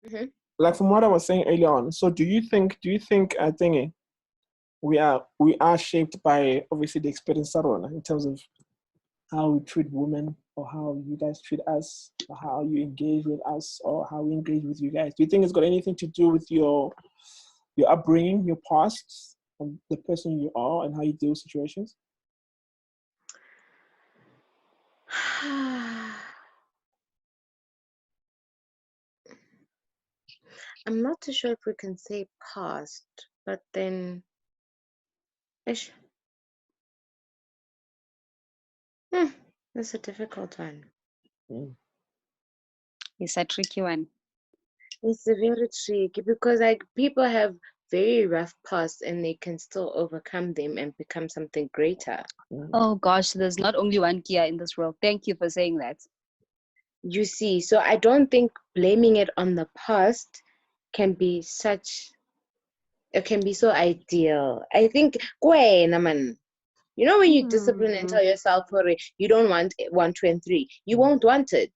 Mhm. Like from what I was saying earlier on. So do you think I think we are shaped by obviously the experience in terms of how we treat women, or how you guys treat us, or how you engage with us, or how we engage with you guys? Do you think it's got anything to do with your upbringing, your past, and the person you are, and how you deal with situations? I'm not too sure if we can say past, but then, ish, that's a difficult one. It's a tricky one. It's a very tricky because like people have very rough pasts and they can still overcome them and become something greater. Oh gosh, there's not only one Kia in this world. Thank you for saying that. You see, so I don't think blaming it on the past can be so ideal. I think, man, you know, when you discipline and tell yourself, you don't want 1, 2, and 3, you won't want it.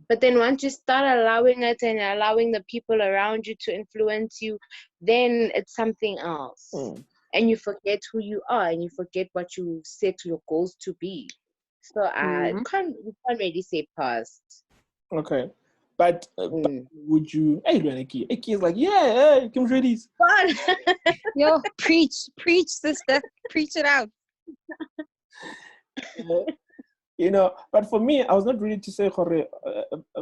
But then once you start allowing it and allowing the people around you to influence you, then it's something else. And you forget who you are, and you forget what you set your goals to be. So we can't really say past. Okay. But would you? Hey, Iki is like, yeah, hey, Kim Shreddies. Yo, preach, sister, preach it out. You know, but for me, I was not ready to say for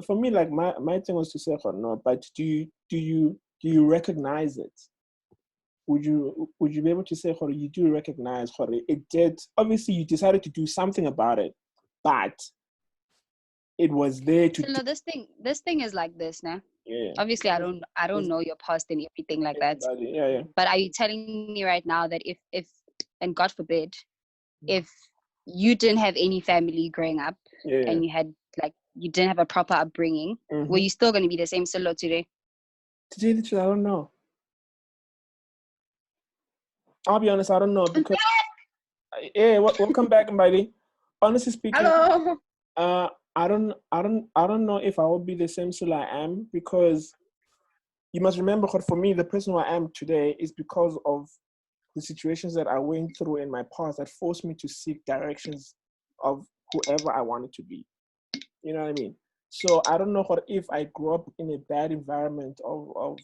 me, like my thing was to say no. But do you recognize it? Would you be able to say you do recognize it did? Obviously, you decided to do something about it, but it was there to. So no, this thing is like this now. Yeah. Obviously, I don't know your past and everything like that. Yeah. But are you telling me right now that if and God forbid, if you didn't have any family growing up, and you didn't have a proper upbringing, were you still going to be the same solo today? Today, literally, I don't know. I'll be honest, I don't know, because welcome back, everybody. Honestly speaking, hello. I don't know if I will be the same soul I am, because you must remember, for me, the person who I am today is because of the situations that I went through in my past that forced me to seek directions of whoever I wanted to be. You know what I mean? So I don't know if I grew up in a bad environment of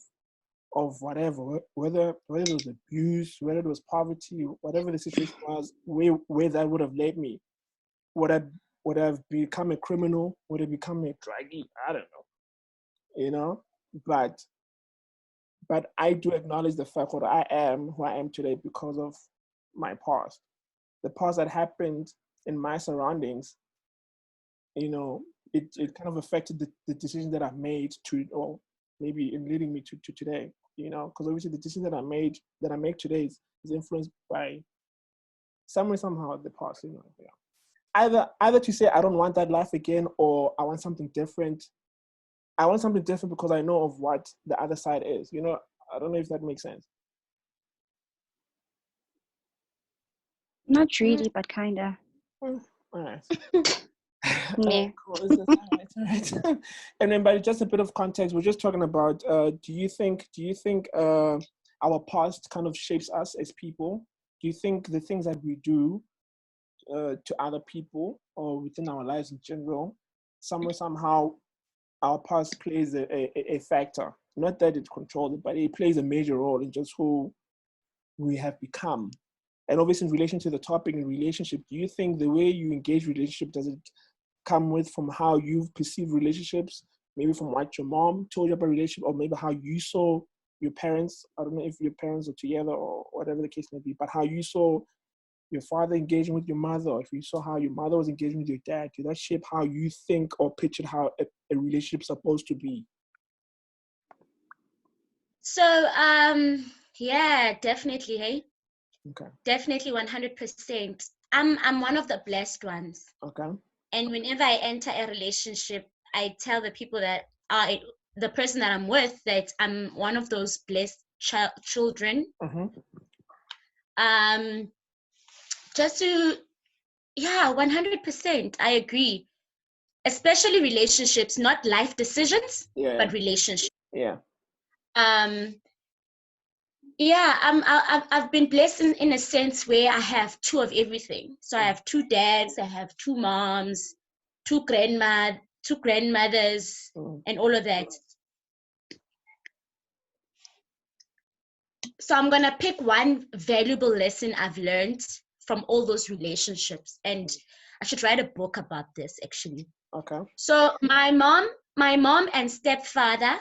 whatever, whether it was abuse, whether it was poverty, whatever the situation was, where that would have led me. Would I have become a criminal? Would I become a druggie? I don't know. You know? But I do acknowledge the fact that I am who I am today because of my past. The past that happened in my surroundings, you know, it kind of affected the decision that I've made or maybe in leading me to today, you know, because obviously the decision that I make today is influenced by somehow the past, you know. Yeah. Either to say I don't want that life again, or I want something different. I want something different because I know of what the other side is. You know, I don't know if that makes sense. Not really, but kinda. All right. Yeah. Cool. All right. And then, by just a bit of context, we're just talking about. Do you think our past kind of shapes us as people? Do you think the things that we do to other people or within our lives in general, somehow, our past plays a factor? Not that it controls it, but it plays a major role in just who we have become. And obviously, in relation to the topic in relationship, do you think the way you engage relationship, does it come with from how you've perceived relationships, maybe from what your mom told you about relationship, or maybe how you saw your parents? I don't know if your parents are together or whatever the case may be, but how you saw your father engaging with your mother, or if you saw how your mother was engaging with your dad, did that shape how you think or pictured how a relationship's supposed to be? So, yeah, definitely, hey? Okay. Definitely 100%. I'm one of the blessed ones. Okay. And whenever I enter a relationship, I tell the people that are the person that I'm with that I'm one of those blessed children. Just to, yeah, 100%, I agree. Especially relationships, not life decisions, but relationships. Yeah. I've been blessed in a sense where I have two of everything. So I have two dads, I have two moms, two grandmothers, and all of that. So I'm gonna pick one valuable lesson I've learned from all those relationships, and I should write a book about this actually. Okay. So my mom and stepfather,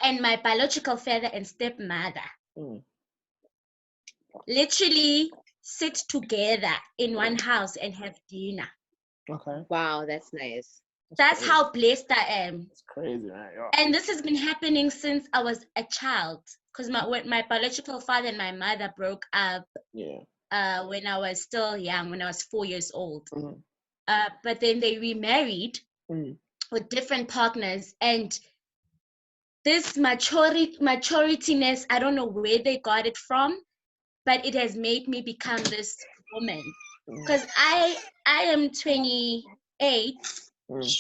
and my biological father and stepmother literally sit together in one house and have dinner. Okay. Wow, that's nice. That's how blessed I am. It's crazy, right? Yeah. And this has been happening since I was a child, because my biological father and my mother broke up. When I was still young, when I was 4 years old. But then they remarried with different partners, and this maturityness, I don't know where they got it from, but it has made me become this woman. Because I am 28.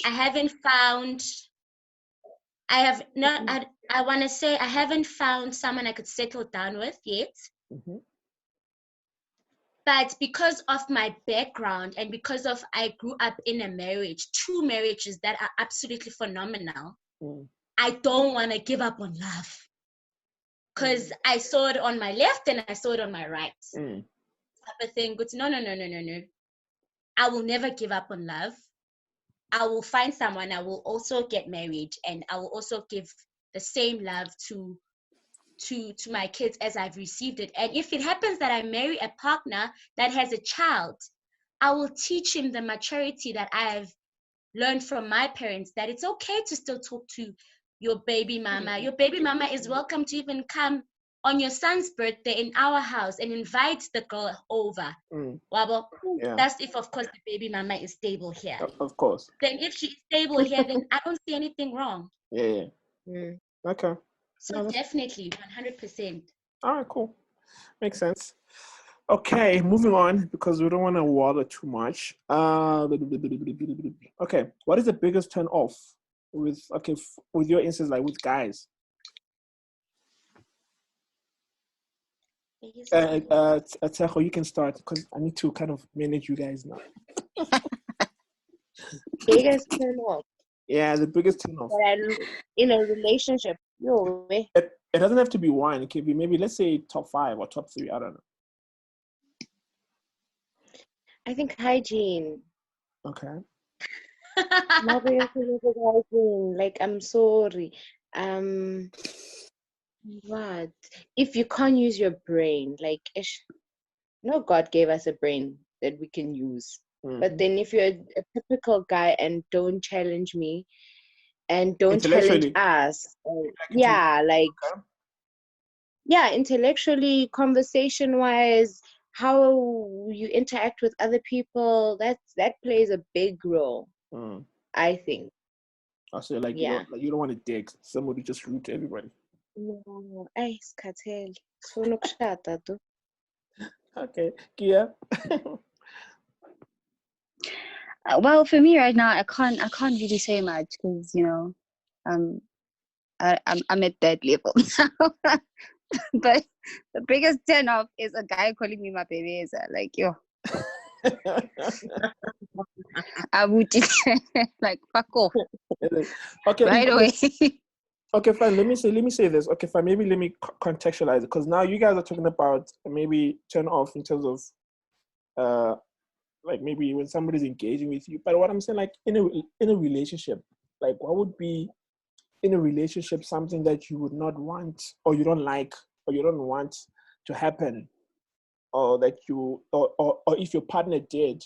I haven't found. I want to say I haven't found someone I could settle down with yet. But because of my background and because of I grew up in a marriage, 2 marriages that are absolutely phenomenal, I don't want to give up on love. Because I saw it on my left and I saw it on my right. Type of thing. But no. I will never give up on love. I will find someone, I will also get married, and I will also give the same love to my kids as I've received it. And if it happens that I marry a partner that has a child, I will teach him the maturity that I've learned from my parents, that it's okay to still talk to your baby mama. Your baby mama is welcome to even come on your son's birthday in our house and invite the girl over. Wabo, that's if, of course, the baby mama is stable here. Of course. Then if she's stable here, then I don't see anything wrong. Yeah. Okay. So definitely, 100%. All right, cool. Makes sense. Okay, moving on, because we don't want to water too much. Okay, what is the biggest turn off with your instance, like with guys? Tejo, you can start, because I need to kind of manage you guys now. Biggest turn off. Yeah, the biggest turn off. In a relationship. It doesn't have to be one. It could be maybe, let's say, top 5 or top 3. I don't know. I think hygiene. Okay. Hygiene. Like, I'm sorry. What? If you can't use your brain, like, no, God gave us a brain that we can use. But then if you're a typical guy and don't challenge me and don't challenge us, intellectually, conversation-wise, how you interact with other people, that plays a big role, I think. So like, you don't want to dig somebody just rude to everybody. No, isikhathele sifuna ukushada tu. Okay, Kia. Well, for me right now, I can't really say much, because I'm at that level now. But the biggest turn off is a guy calling me my baby. Like, yo, I would like, fuck off. Okay, right away. Okay, fine. Let me say this. Okay, fine. Maybe let me contextualize it, because now you guys are talking about maybe turn off in terms of like maybe when somebody's engaging with you. But what I'm saying, like, in a relationship, like, what would be in a relationship something that you would not want, or you don't like, or you don't want to happen, or that you or if your partner did,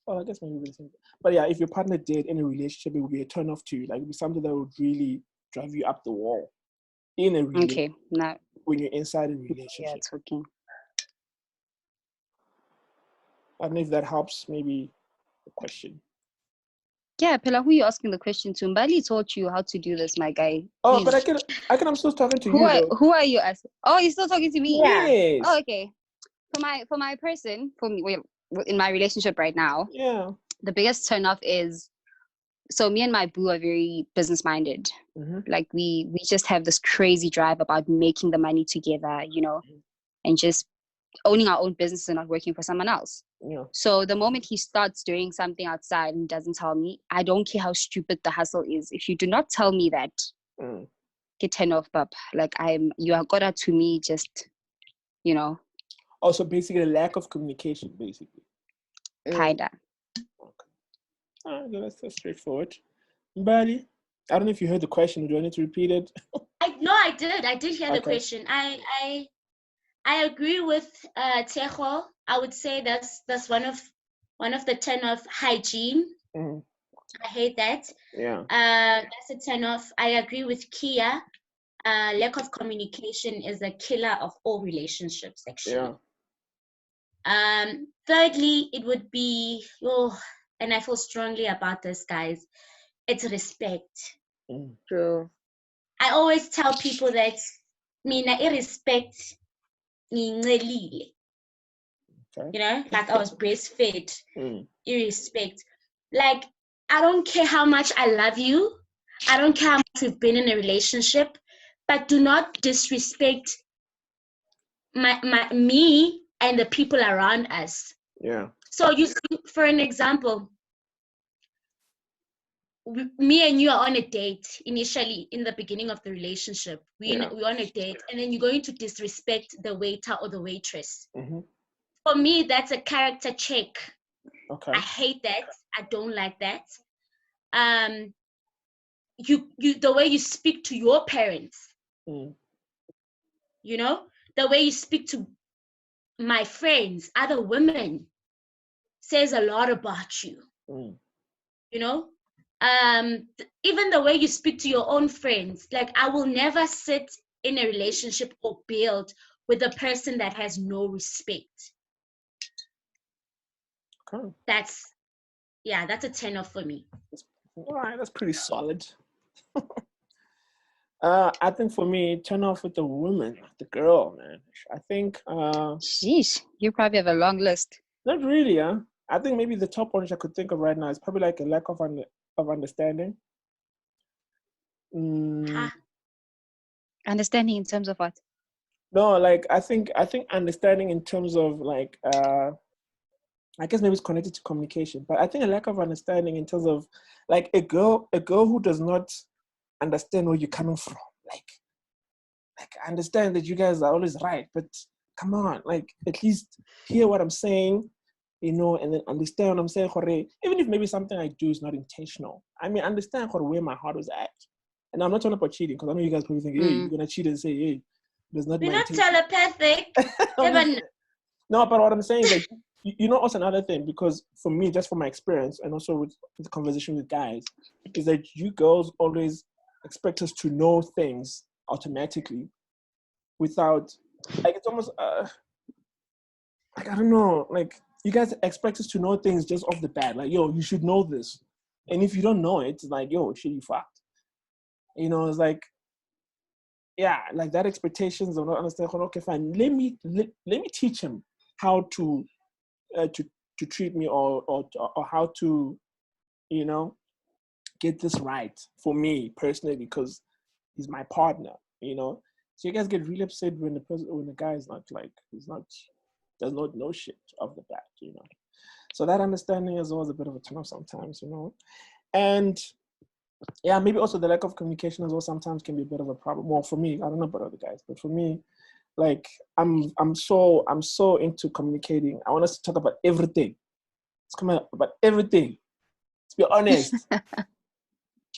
I guess maybe the same. But yeah, if your partner did in a relationship, it would be a turn off to you. Like, it would be something that would really drive you up the wall in a relationship. Okay, now when you're inside a relationship. Yeah, it's working. I don't know if that helps. Maybe the question. Yeah, Pela, who are you asking the question to? Mbali taught you how to do this, my guy. Oh, but I'm still talking to you. Who are you asking? Oh, you're still talking to me? Yeah. Yes. Oh, okay. For my person, in my relationship right now, yeah, the biggest turn off is so me and my boo are very business minded. Mm-hmm. Like we just have this crazy drive about making the money together, you know, and just owning our own business and not working for someone else. Yeah. So the moment he starts doing something outside and doesn't tell me, I don't care how stupid the hustle is. If you do not tell me that, get 10 off, pup. Like you are gotta to me, just, you know. Also, basically, a lack of communication, basically. Kinda. Okay. That's straightforward. Mbali, I don't know if you heard the question. Do I need to repeat it? No, I did. I did hear the question. I agree with Tejo. I would say that's one of the 10 of hygiene. I hate that. Yeah. That's a 10 off. I agree with Kia. Lack of communication is a killer of all relationships, actually. Yeah. Thirdly, it would be, and I feel strongly about this, guys, it's respect. True. I always tell people that mina irrespect ngincelile. You know, like I was breastfed. Irrespect. Like, I don't care how much I love you. I don't care how much we've been in a relationship, but do not disrespect me and the people around us. Yeah. So you see, for an example, me and you are on a date initially in the beginning of the relationship. We're on a date, and then you're going to disrespect the waiter or the waitress. For me, that's a character check. Okay. I hate that. I don't like that. You the way you speak to your parents, you know, the way you speak to my friends, other women, says a lot about you. You know, even the way you speak to your own friends. Like, I will never sit in a relationship or build with a person that has no respect. Okay. That's a 10 off for me. All right, that's pretty solid. I think for me, 10 off with the woman, the girl, man. I think. Sheesh, you probably have a long list. Not really, huh? I think maybe the top one which I could think of right now is probably like a lack of understanding. Understanding in terms of what? No, like I think understanding in terms of like I guess maybe it's connected to communication, but I think a lack of understanding in terms of like a girl who does not understand where you're coming from. Like I understand that you guys are always right, but come on, like at least hear what I'm saying, you know, and then understand what I'm saying. Even if maybe something I do is not intentional, I mean, understand where my heart was at. And I'm not talking about cheating, because I know you guys probably think, hey, you're gonna cheat and say, hey, there's not. We're not telepathic. No, but what I'm saying is, like, you know, also another thing, because for me, just from my experience, and also with the conversation with guys, is that you girls always expect us to know things automatically, without, like, it's almost like, I don't know, like, you guys expect us to know things just off the bat, like, yo, you should know this, and if you don't know it, it's like, yo, shit, you fucked. You know, it's like, yeah, like that expectations of not understanding. Okay, fine. Let me teach him how to treat me, or how to, you know, get this right for me personally, because he's my partner. You know, so you guys get really upset when the guy is not like, does not know shit off the bat. You know, so that understanding is always a bit of a turn off sometimes. You know, and yeah, maybe also the lack of communication as well sometimes can be a bit of a problem. Well, for me, I don't know about other guys, but for me, like I'm so into communicating. I want us to talk about everything. Let's come out about everything. Let's be honest.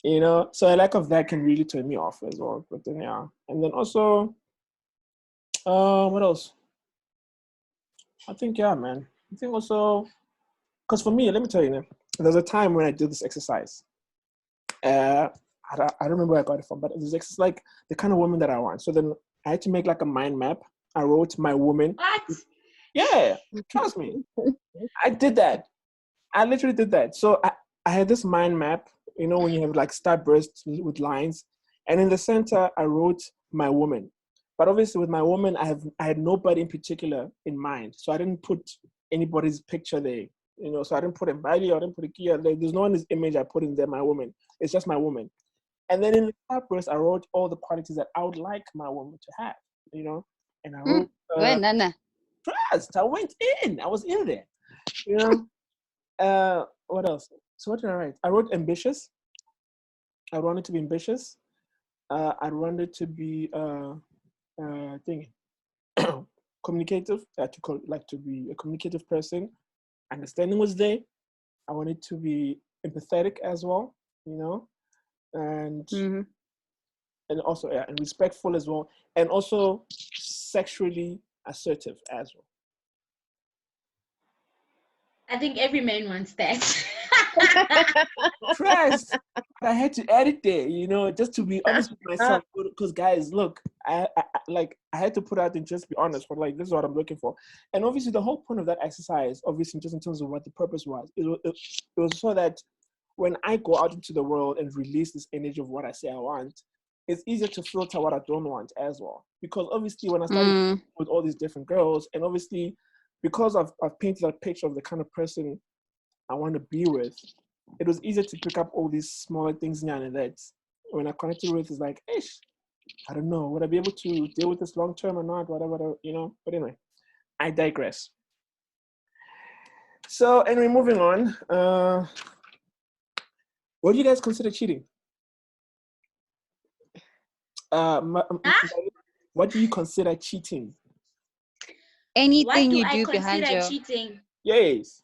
You know, so a lack of that can really turn me off as well. But then yeah, and then also, what else? I think man. I think also, because for me, let me tell you, there's a time when I did this exercise. I don't remember where I got it from, but it's like the kind of woman that I want. So then I had to make like a mind map. I wrote my woman. What? Yeah, trust me. I did that. I literally did that. So I had this mind map, you know, when you have like starbursts with lines. And in the center, I wrote my woman. But obviously with my woman, I had nobody in particular in mind. So I didn't put anybody's picture there. You know, so I didn't put in Bailey, I didn't put in Kia. There's no one's image I put in there, my woman. It's just my woman. And then in the purpose, I wrote all the qualities that I would like my woman to have, you know? And I wrote... Trust. I went in. I was in there, you know? What else? So what did I write? I wrote ambitious. I wanted to be ambitious. I wanted to be communicative. To be a communicative person. Understanding was there. I wanted to be empathetic as well, you know, and also and respectful as well, and also sexually assertive as well. I think every man wants that. Trust. I had to add it there, you know, just to be honest with myself. Because guys, look, I had to put out and just be honest. For like, this is what I'm looking for. And obviously, the whole point of that exercise, obviously, just in terms of what the purpose was, it was so that when I go out into the world and release this energy of what I say I want, it's easier to filter what I don't want as well. Because obviously, when I started with all these different girls, and obviously, because I've painted that picture of the kind of person I want to be with, it was easier to pick up all these smaller things now and that. When I connected with, it's like, I don't know, would I be able to deal with this long term or not? Whatever, you know. But anyway, I digress. So anyway, moving on. What do you guys consider cheating? What do you consider cheating? Anything you do behind your... cheating? Yes.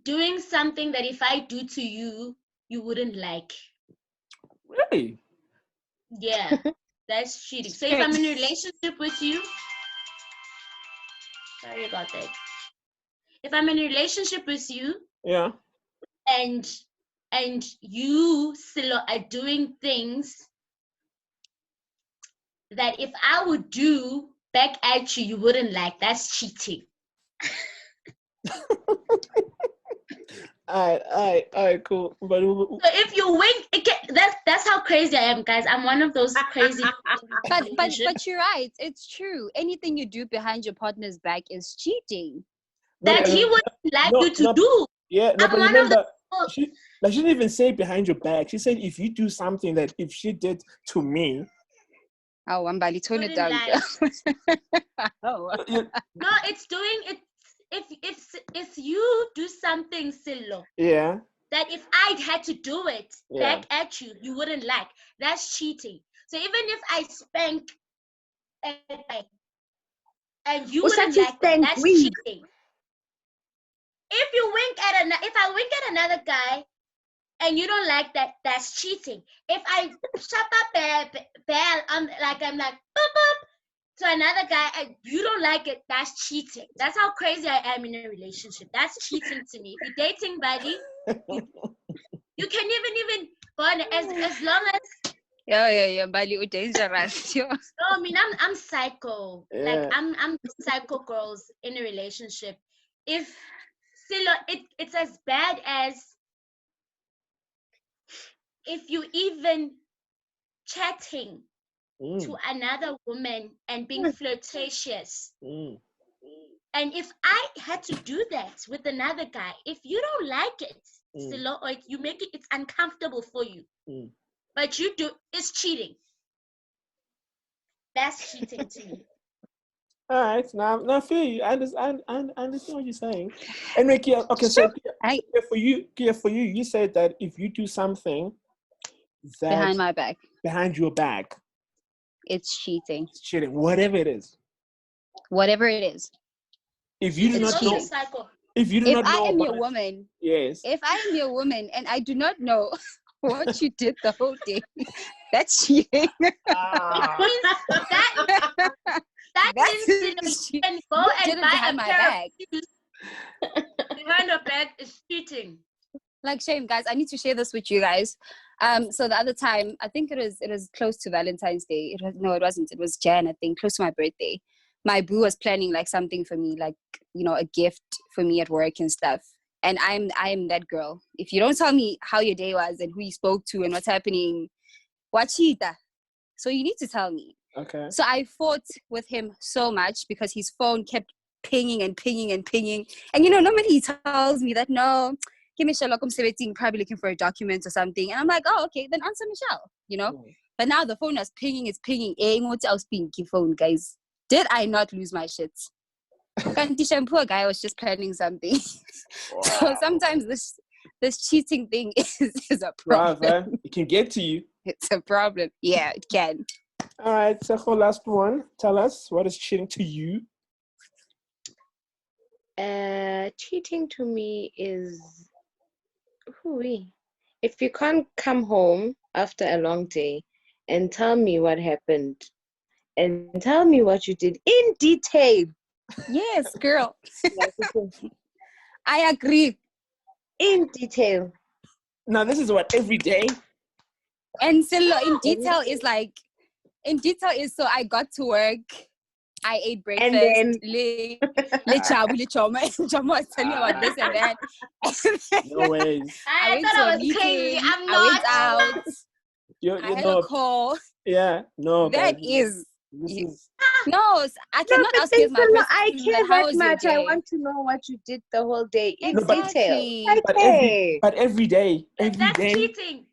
Doing something that if I do to you, you wouldn't like. Really? Yeah, that's cheating. So if I'm in a relationship with you, sorry about that. If I'm in a relationship with you, yeah, and you still are doing things that if I would do back at you, you wouldn't like, that's cheating. All right, cool. But so if you wink, that's how crazy I am, guys. I'm one of those crazy. but you're right. It's true. Anything you do behind your partner's back is cheating. That he wouldn't like you to do. Yeah, no, but remember, she didn't even say behind your back. She said if you do something that if she did to me. Oh, Mbali, tone it down. No, it's doing it. If you do something, Silo, yeah, that if I had to do it back at you, you wouldn't like, that's cheating. So even if I spank and you wouldn't like it, that's cheating. If I wink at another guy and you don't like that, that's cheating. If I shut up bell, I'm like boop boop to another guy and you don't like it, that's cheating. That's how crazy I am in a relationship. That's cheating to me. If you're dating, buddy, you can even go on as long as buddy, you're dangerous. No, I mean I'm psycho. Yeah. Like I'm psycho girls in a relationship. If still it's as bad as if you even chatting to another woman and being flirtatious. And if I had to do that with another guy, if you don't like it, still, or you make it's uncomfortable for you, but you do, it's cheating. That's cheating to me. All right, now I feel you. I understand what you're saying. Anyway, Kia, okay, so Kia, for you, you said that if you do something behind my back, behind your back, it's cheating. It's cheating, whatever it is. Whatever it is. If you do not know, if I am your woman, yes. If I am your woman and I do not know what you did the whole day, that's cheating. That means you can go and buy a pair of shoes behind your back is cheating. Like, shame, guys. I need to share this with you guys. So the other time, I think it was close to Valentine's Day. It wasn't. It was Jan, I think, close to my birthday. My boo was planning like something for me, like, you know, a gift for me at work and stuff. And I'm that girl. If you don't tell me how your day was and who you spoke to and what's happening, wachita. So you need to tell me. Okay. So I fought with him so much because his phone kept pinging and pinging and pinging. And normally he tells me that no, give me Sherlock, I'm probably looking for a document or something. And I'm like, oh, okay, then answer Michelle, But now the phone is pinging, it's pinging. What's else pinging phone, guys? Did I not lose my shit? Poor guy was just planning something. Wow. So sometimes this cheating thing is a problem. Right, it can get to you. It's a problem. Yeah, it can. All right, Secho, last one. Tell us, what is cheating to you? Cheating to me is if you can't come home after a long day and tell me what happened and tell me what you did in detail. Yes, girl. I agree. In detail. Now, this is what, every day? And so in detail is so I got to work, I ate breakfast, and then Chama was telling me about this and that. No ways. I went thought to I a was meeting, crazy. I'm I not. went out. I had a call. Yeah, no. That guys, is. This is. No, I cannot ask you as my person. I care that much. I day? want to know what you did the whole day in Exactly. detail. But every day. That's cheating.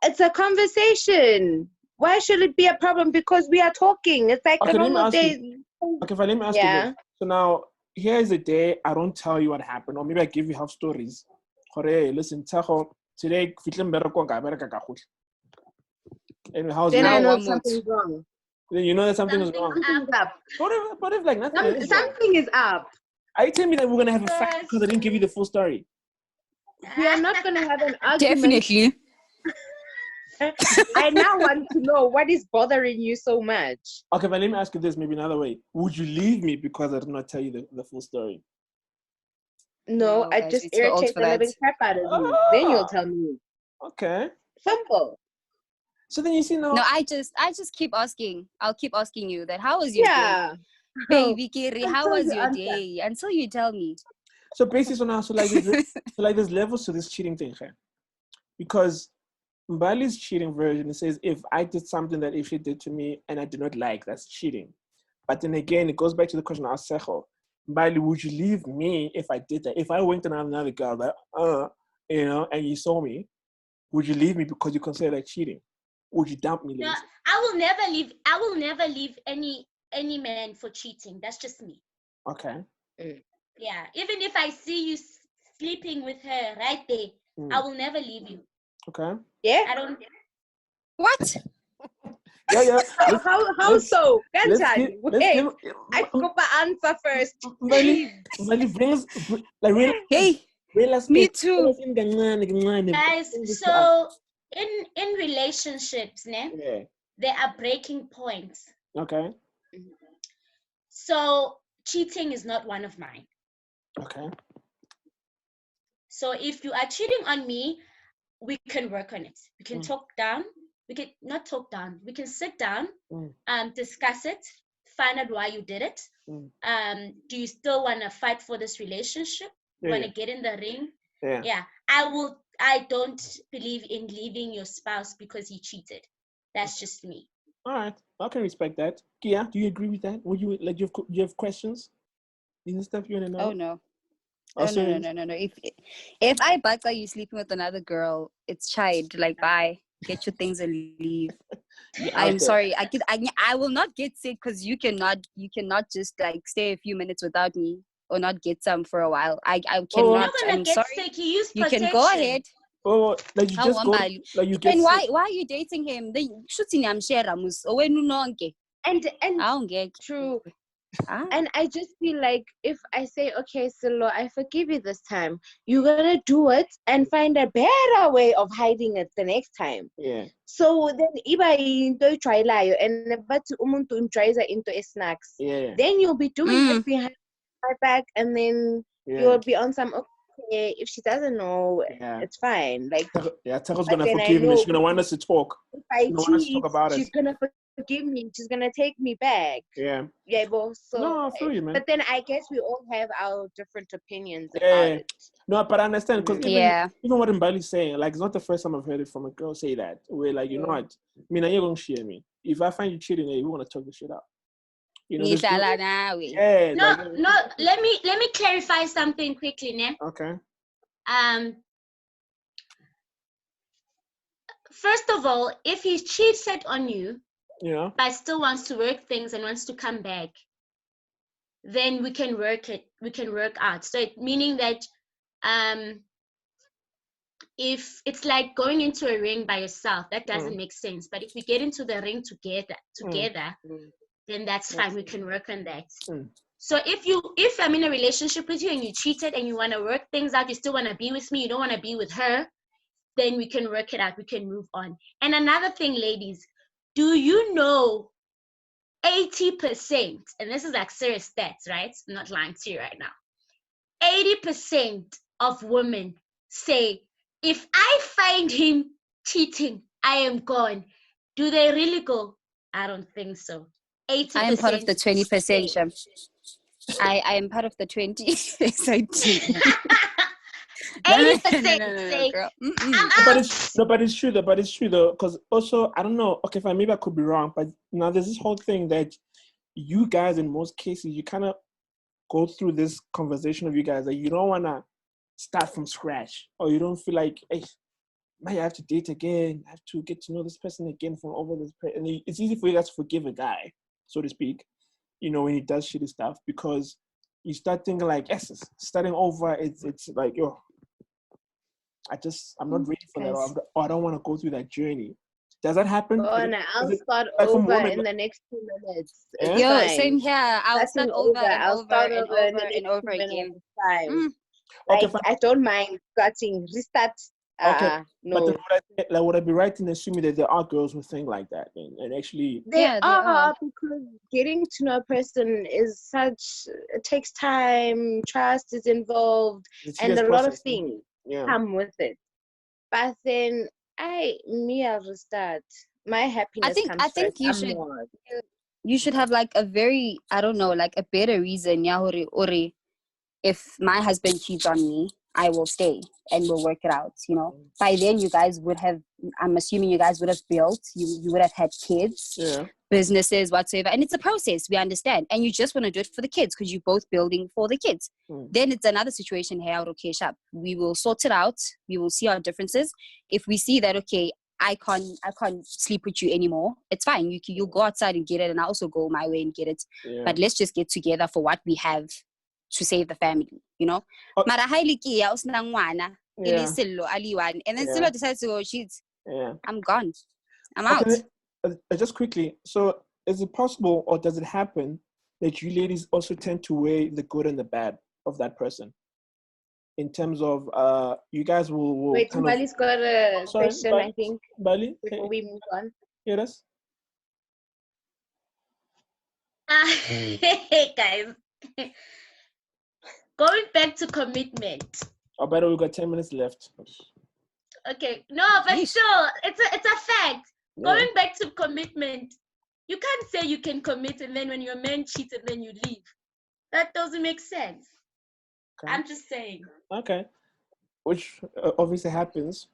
It's a conversation. Why should it be a problem? Because we are talking. It's like a normal day. Okay, let me ask you this. So now, here is a day I don't tell you what happened, or maybe I give you half stories. Hey, listen, today, and how's then I know something's wrong. Then you know that something is wrong. Something's up. What if like nothing is something is up. Are you telling me that we're going to have a fight because I didn't give you the full story? We are not going to have an argument. Definitely. I now want to know what is bothering you so much. Okay, but let me ask you this maybe another way. Would you leave me because I did not tell you the full story? No, I just irritate the living crap out of you. Then you'll tell me. Okay. Simple. So then you see now. No, I just keep asking. I'll keep asking you that. How was your day? Baby Kiri, how was your day? Until you tell me. So basically, so there's levels to this cheating thing, okay? Because Mbali's cheating version says if I did something that if she did to me and I did not like, that's cheating. But then again, it goes back to the question I asked Secho. Mbali, would you leave me if I did that? If I went to another girl, like, and you saw me, would you leave me because you consider that cheating? Would you dump me? No, I will never leave any man for cheating. That's just me. Okay. Yeah. Even if I see you sleeping with her right there, I will never leave you. Okay. Yeah. I don't. What? Yeah. How so? I got the answer first. Mbali, bring us like really. Hey. Me too. Guys, so in relationships, there are breaking points. Okay. So cheating is not one of mine. Okay. So if you are cheating on me, we can work on it. We can talk down. We can not talk down. We can sit down, discuss it, find out why you did it. Do you still want to fight for this relationship? Want to get in the ring? Yeah. I don't believe in leaving your spouse because he cheated. That's just me. All right, I can respect that. Kia, do you agree with that? Would you like? You have questions? Is this stuff you want to know? Oh no. No. If I butt like you sleeping with another girl, it's child. Like, bye. Get your things and leave. I'm sorry. I will not get sick because you cannot just like stay a few minutes without me or not get some for a while. I cannot. I'm sorry. Sick. You can go ahead. Oh, like you just go. Like you get. And why are you dating him? Then shooting I'm Sheramus. Oh, when and I don't get true. And I just feel like if I say, okay, Silo, I forgive you this time, you're gonna do it and find a better way of hiding it the next time. Yeah. So then iba into try layo and but umuntu imtries into snacks. Yeah. Then you'll be doing it behind my back and then you'll be on some okay, if she doesn't know, it's fine. Like Techo's gonna forgive me. She's gonna want us to talk. If I cheat, she's gonna forgive me. She's gonna take me back. Yeah. Yeah, but so. No, I feel you, man. But then I guess we all have our different opinions about it. No, but I understand because even what Mbali's saying, like it's not the first time I've heard it from a girl say that. Where like, you know what? I mean, you're gonna share me. if I find you cheating, you want to talk the shit out. You know, yeah. No. Let me clarify something quickly, ne? Okay. First of all, if he cheated on you, yeah, but still wants to work things and wants to come back, then we can work it. We can work out. So meaning that, if it's like going into a ring by yourself, that doesn't make sense. But if we get into the ring together, then that's fine. We can work on that. So if I'm in a relationship with you and you cheated and you want to work things out, you still want to be with me, you don't want to be with her, then we can work it out. We can move on. And another thing, ladies, do you know 80%, and this is like serious stats, right? I'm not lying to you right now. 80% of women say, if I find him cheating, I am gone. Do they really go? I don't think so. 80%. I am part of the 20%. I am part of the 20. Yes, I do. 80% say, girl. But it's true though. Because also, I don't know. Okay, fine, maybe I could be wrong, but now there's this whole thing that you guys, in most cases, you kind of go through this conversation of you guys that you don't want to start from scratch, or you don't feel like, hey, I have to date again. I have to get to know this person again from over this person. And it's easy for you guys to forgive a guy, so to speak, you know, when he does shitty stuff, because you start thinking like, yes, starting over. It's like, yo, I'm not ready for that, or I don't want to go through that journey. Does that happen? Oh, no, I'll start over in the next 2 minutes. Yeah? Yo, same here. I'll start over and over again. Okay, I don't mind starting, restart. Okay, no. But would I be right in assuming that there are girls who think like that, and actually There are, because getting to know a person is it takes time, trust is involved, and a lot of things come with it. But then I'll restart. My happiness comes I think first. you should have like a very, I don't know, like a better reason. If my husband cheats on me, I will stay and we'll work it out, you know. By then you guys would have, I'm assuming you guys would have built, you would have had kids, businesses, whatsoever. And it's a process, we understand. And you just want to do it for the kids because you're both building for the kids. Then it's another situation here, okay, sharp. We will sort it out. We will see our differences. If we see that, okay, I can't sleep with you anymore, it's fine. You'll go outside and get it, and I also go my way and get it. But let's just get together for what we have to save the family, you know. Mara haili kia usna ngwana ili sillo aliwan, and then Sillo decides to go cheat. I'm gone. I'm out. Just quickly, so is it possible, or does it happen, that you ladies also tend to weigh the good and the bad of that person? In terms of you guys will wait, Bali's got a question, I think. Bali, before we move on. Yes. Hey guys. Going back to commitment. Oh, by the way, we've got 10 minutes left. Okay, no, but still, it's a fact. Going back to commitment, you can't say you can commit and then when your man cheats and then you leave. That doesn't make sense. Okay. I'm just saying. Okay, which obviously happens.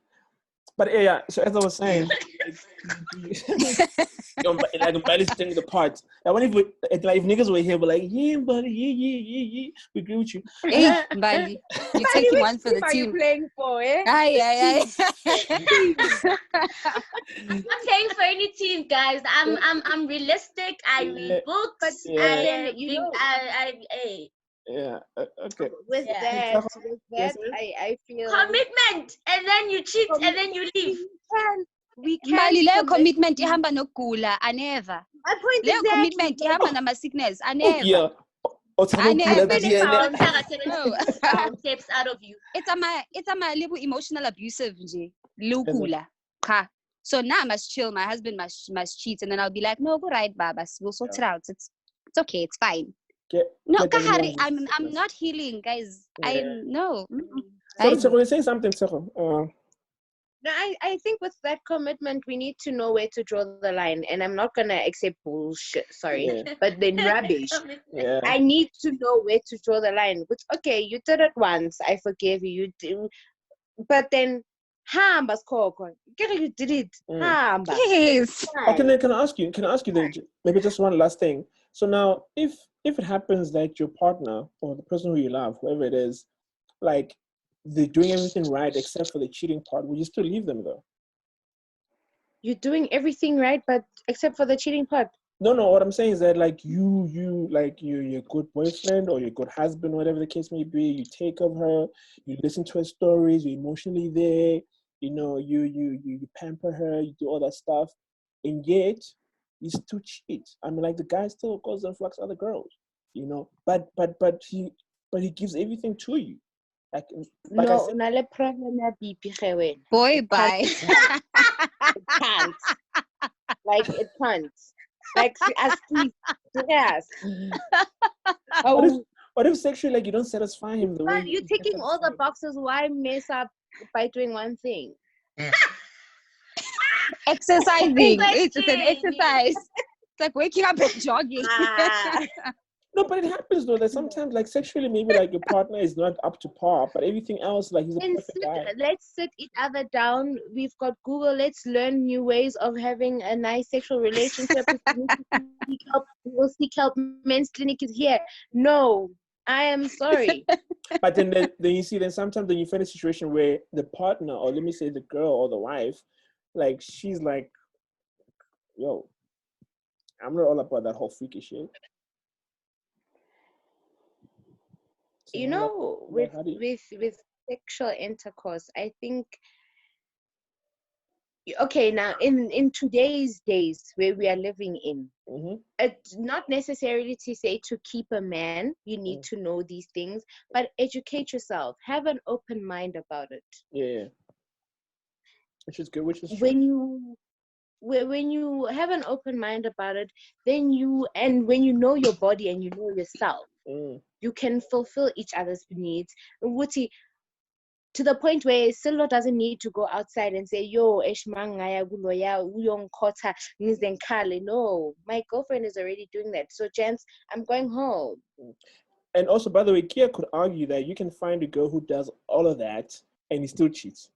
But yeah, so as I was saying, like Bali's taking the part. If niggas were here, we're like, yeah, buddy, yeah, we agree with you. Hey, Bali, you're taking one for the team. Are you playing for, eh? Aye. I'm not playing for any team, guys. I'm realistic. I read books. Yeah. Okay. With that, I feel commitment, and then you cheat, and then you leave. We can. Mali, leo commitment ihamba nokugula. I never. Leo commitment ihamba nama sickness. I never. Yeah. I never. Steps out of you. It's a little emotional abusive nje. Lukula. So now I must chill. My husband must cheat, and then I'll be like, no, go right, Babas. We'll sort it out. It's okay. It's fine. Kahari, I'm not healing, guys. No. So we're saying something, Seko. No, I think with that commitment, we need to know where to draw the line. And I'm not going to accept bullshit, but then rubbish. I need to know where to draw the line. But okay, you did it once. I forgive you. You do. But then Hamba Skoko. You did it. Hamba. Yes. Okay, can I ask you then, maybe just one last thing. So now if it happens that your partner or the person who you love, whoever it is, like they're doing everything right except for the cheating part, will you still leave them though? You're doing everything right, but except for the cheating part. No, what I'm saying is that like you're good boyfriend or your good husband, whatever the case may be, you take of her, you listen to her stories, you're emotionally there, you know, you pamper her, you do all that stuff, and yet you still cheat. I mean, like the guy still goes and fucks other girls, you know, but he gives everything to you. Like no, unale problem ya BP boy, bye. It can't. Like it can't. Like as yes. What if sexually like you don't satisfy him the way you're ticking all the boxes? Why mess up by doing one thing? Exercising. It's an exercise. It's like waking up and jogging. No, but it happens though that sometimes like sexually maybe like your partner is not up to par, but everything else like he's a perfect guy. Let's sit each other down. We've got Google. Let's learn new ways of having a nice sexual relationship. We'll seek help. Men's clinic is here. No, I am sorry. But then you see, then sometimes then you find a situation where the partner, or let me say the girl or the wife, like she's like, yo, I'm not all about that whole freaky shit. You know, with sexual intercourse, I think, okay, now in today's days where we are living in, it's not necessarily to say to keep a man, you need to know these things, but educate yourself. Have an open mind about it. Yeah. Which is good, which is true. When you have an open mind about it, then when you know your body and you know yourself, you can fulfill each other's needs. To the point where Silo doesn't need to go outside and say, yo, no, my girlfriend is already doing that. So, gents, I'm going home. And also, by the way, Kia could argue that you can find a girl who does all of that and he still cheats.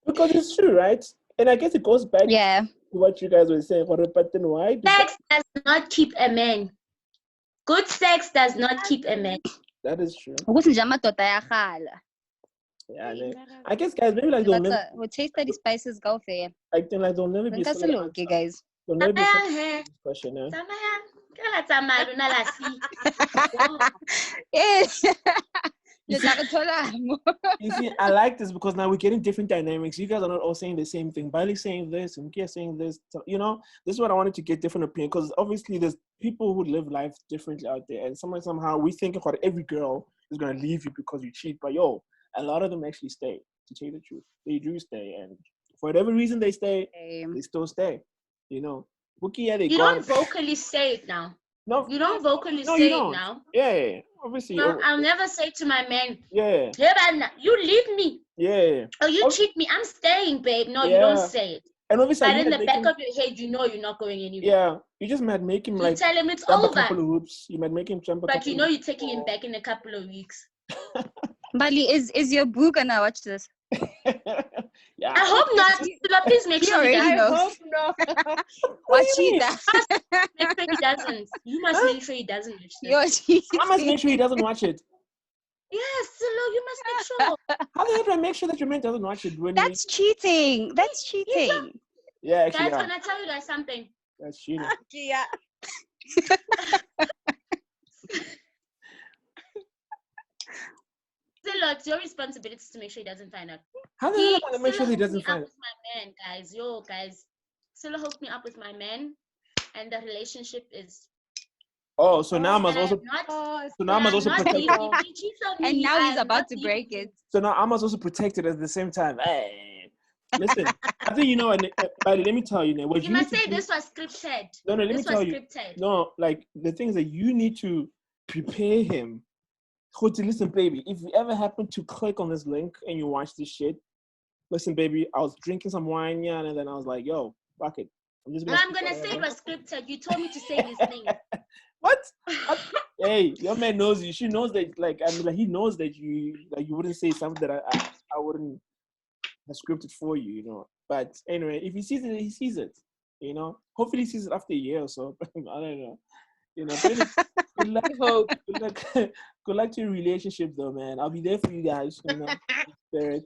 Because it's true, right? And I guess it goes back to what you guys were saying. But then why? Sex does not keep a man. Good sex does not keep a man. That is true. Yeah, I guess guys maybe like they'll never. We'll taste that the spices go fair. Like then like they'll never be. Okay, guys. They'll never be question. You see, I like this because now we're getting different dynamics. You guys are not all saying the same thing. Bailey's saying this and Kia saying this. So, you know, this is what I wanted to get different opinions because obviously there's people who live life differently out there, and somehow we think about every girl is gonna leave you because you cheat. But a lot of them actually stay. To tell you the truth, they do stay, and for whatever reason they stay, they still stay. You know, you don't vocally say it now. No, you don't vocally say it now. Yeah, obviously. No, I'll never say to my man, yeah, you leave me. Yeah. Or you cheat me. I'm staying, babe. No, you don't say it. And obviously, but in the back of your head, you know you're not going anywhere. Yeah, you just might make him you like tell him it's jump over. a couple of hoops. You might make him jump a couple. But you know you're taking him back in a couple of weeks. Bali, is your boo gonna watch this? Yeah. I hope not. Please make sure he doesn't. I hope not. Watch it. Make sure he doesn't. You must make sure he doesn't watch this. I must make sure he doesn't watch it. Yes, Silo, you must make sure. How the hell do I make sure that your man doesn't watch it? That's cheating. That's cheating. Yeah, actually. Guys, can I tell you guys something? That's cheating. Yeah. Silo, it's your responsibility to make sure he doesn't find out. How the hell am I gonna make sure he doesn't find out? My man, guys. Silo hooked me up with my man, and the relationship is. Oh, so now I must also. So now I must also protect. And now he's about to break it. So now I must also protect it at the same time. Hey, listen, I think you know. Let me tell you now. You must say this was scripted. No, let me tell you. No, like the thing is that you need to prepare him. Listen, baby. If you ever happen to click on this link and you watch this shit, listen, baby. I was drinking some wine, and then I was like, yo, fuck it. I'm gonna say it was scripted. You told me to say these things. What? Hey, your man knows you. She knows that, like, I mean, like, he knows that you wouldn't say something that I wouldn't have scripted for you, you know. But anyway, if he sees it, he sees it, you know. Hopefully, he sees it after a year or so. I don't know, you know. Good luck. Good luck to your relationship, though, man. I'll be there for you guys. You know, spirit.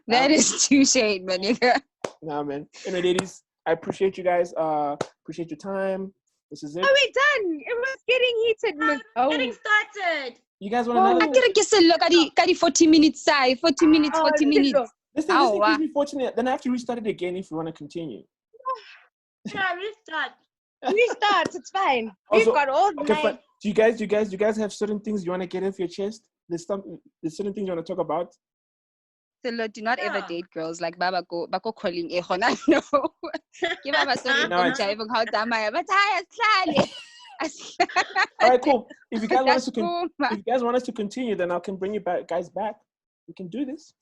That is too shade, my nigga. Nah, man. Anyway, ladies, I appreciate you guys. Appreciate your time. This is it. Are we done? It was getting heated. Getting started. You guys want another? I gotta guess a look at the 40 minutes side. 40 minutes, 40 minutes. This thing gives me 40 minutes. Then I have to restart it again if you want to continue. Yeah, restart. Restart. It's fine. We've got all the night. Do you guys have certain things you want to get off your chest? There's certain things you want to talk about. So do not ever date girls like Baba go calling Ehona. No. Give Baba sorry driving how damn but all right, cool. If you guys want us to continue, then I can bring you guys back. We can do this.